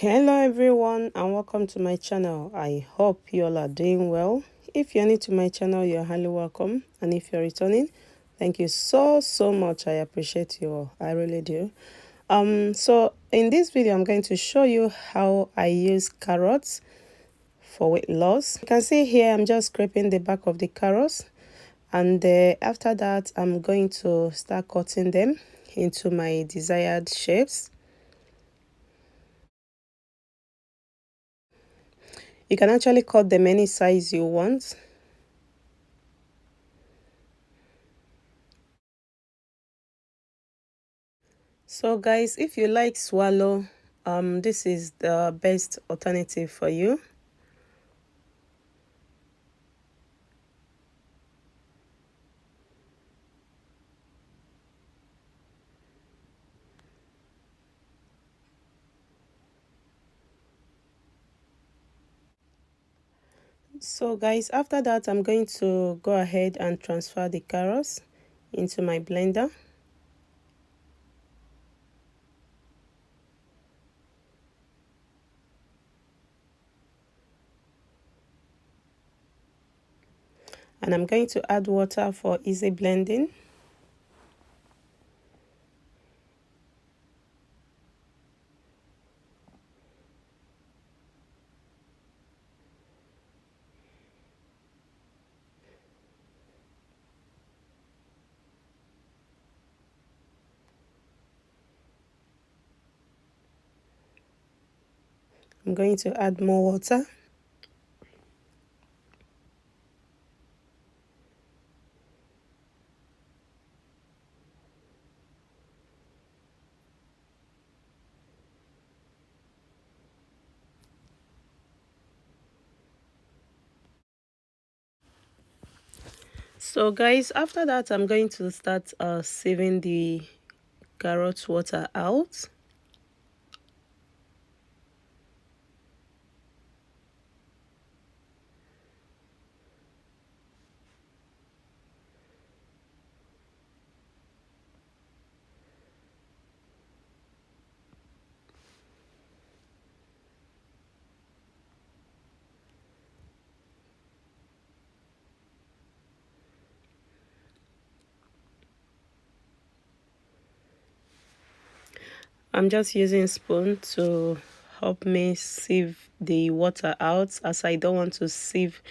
Hello everyone and welcome to my channel. I hope you all are doing well. If you're new to my channel, you're highly welcome, and if you're returning, thank you so much. I appreciate you all. I really do. So in this video I'm going to show you how I use carrots for weight loss. You can see here I'm just scraping the back of the carrots, and after that I'm going to start cutting them into my desired shapes. You can actually cut them any size you want. So guys, if you like swallow, this is the best alternative for you. So guys, after that I'm going to go ahead and transfer the carrots into my blender. And I'm going to add water for easy blending. I'm going to add more water. So guys, after that I'm going to start sieving the carrot water out. I'm just using a spoon to help me sieve the water out, as I don't want to sieve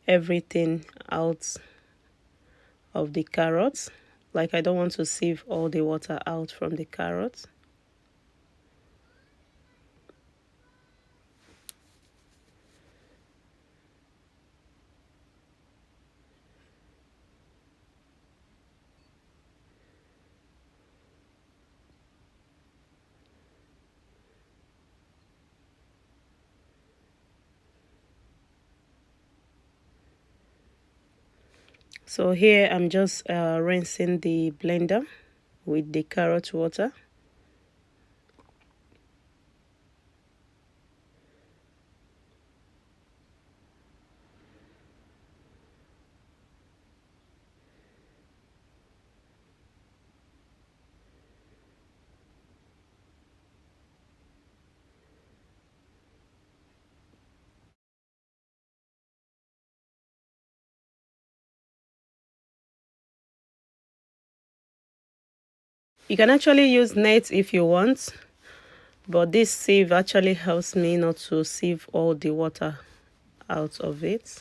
everything out of the carrots. Like, I don't want to sieve all the water out from the carrots. So here I'm just rinsing the blender with the carrot water. You can actually use net if you want, but this sieve actually helps me not to sieve all the water out of it.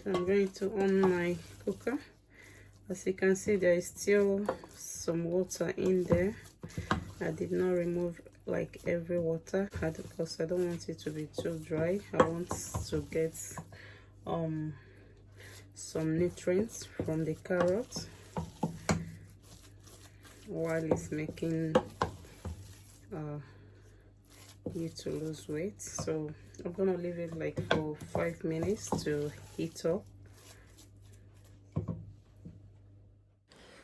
So I'm going to on my cooker. As you can see, there is still some water in there. I did not remove like every water because I don't want it to be too dry. I want to get some nutrients from the carrot while it's making you to lose weight. So I'm gonna leave it like for 5 minutes to heat up.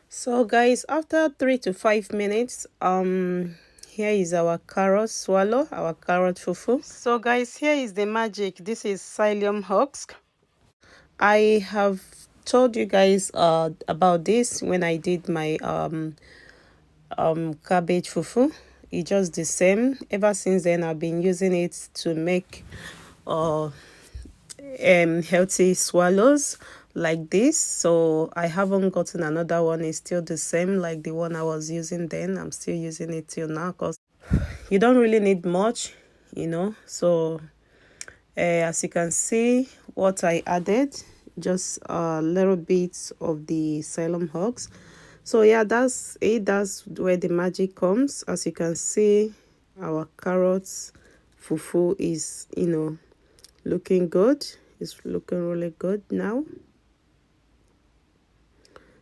So guys, after 3 to 5 minutes, here is our carrot swallow, our carrot fufu. So guys, here is the magic. This is psyllium husk. I have told you guys about this when I did my cabbage fufu. It's just the same. Ever since then, I've been using it to make healthy swallows like this. So I haven't gotten another one. It's still the same like the one I was using then. I'm still using it till now because you don't really need much, you know. So as you can see, what I added, just a little bit of the psyllium husk. So yeah, that's it. That's where the magic comes. As you can see, our carrots fufu is, you know, looking good. It's looking really good now.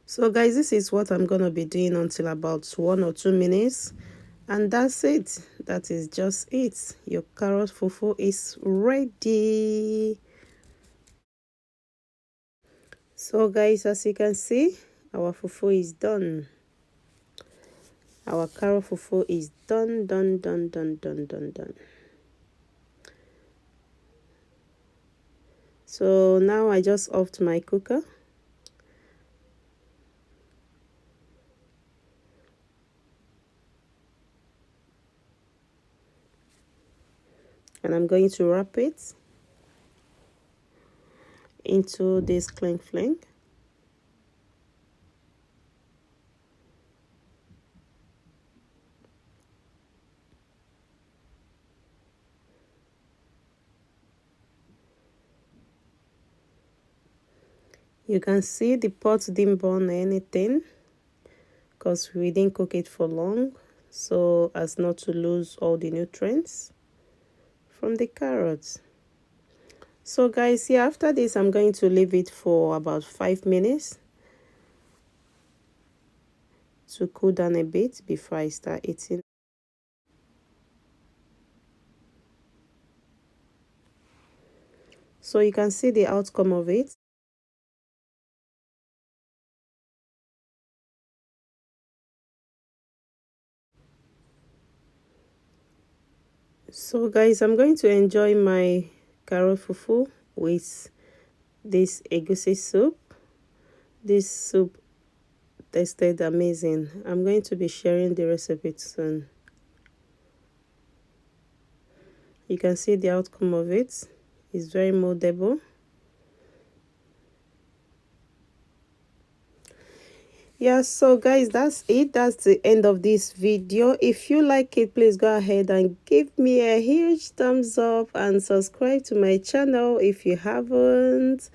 So guys, this is what I'm gonna be doing until about 1 or 2 minutes, and that's it. That is just it. Your carrot fufu is ready. So guys, as you can see, our fufu is done. Our carrot fufu is done. So now I just offed my cooker. And I'm going to wrap it into this cling film. You can see the pot didn't burn or anything because we didn't cook it for long, so as not to lose all the nutrients from the carrots. So guys, yeah, after this I'm going to leave it for about 5 minutes to cool down a bit before I start eating. So you can see the outcome of it. So guys, I'm going to enjoy my carrot fufu with this egusi soup. This soup tasted amazing. I'm going to be sharing the recipe soon. You can see the outcome of it. It's very moldable. Yeah, so guys, that's it. That's the end of this video. If you like it, please go ahead and give me a huge thumbs up and subscribe to my channel if you haven't,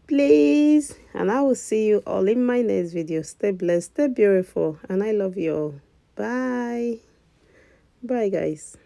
please. And I will see you all in my next video. Stay blessed, stay beautiful, and I love you all. Bye. Bye guys.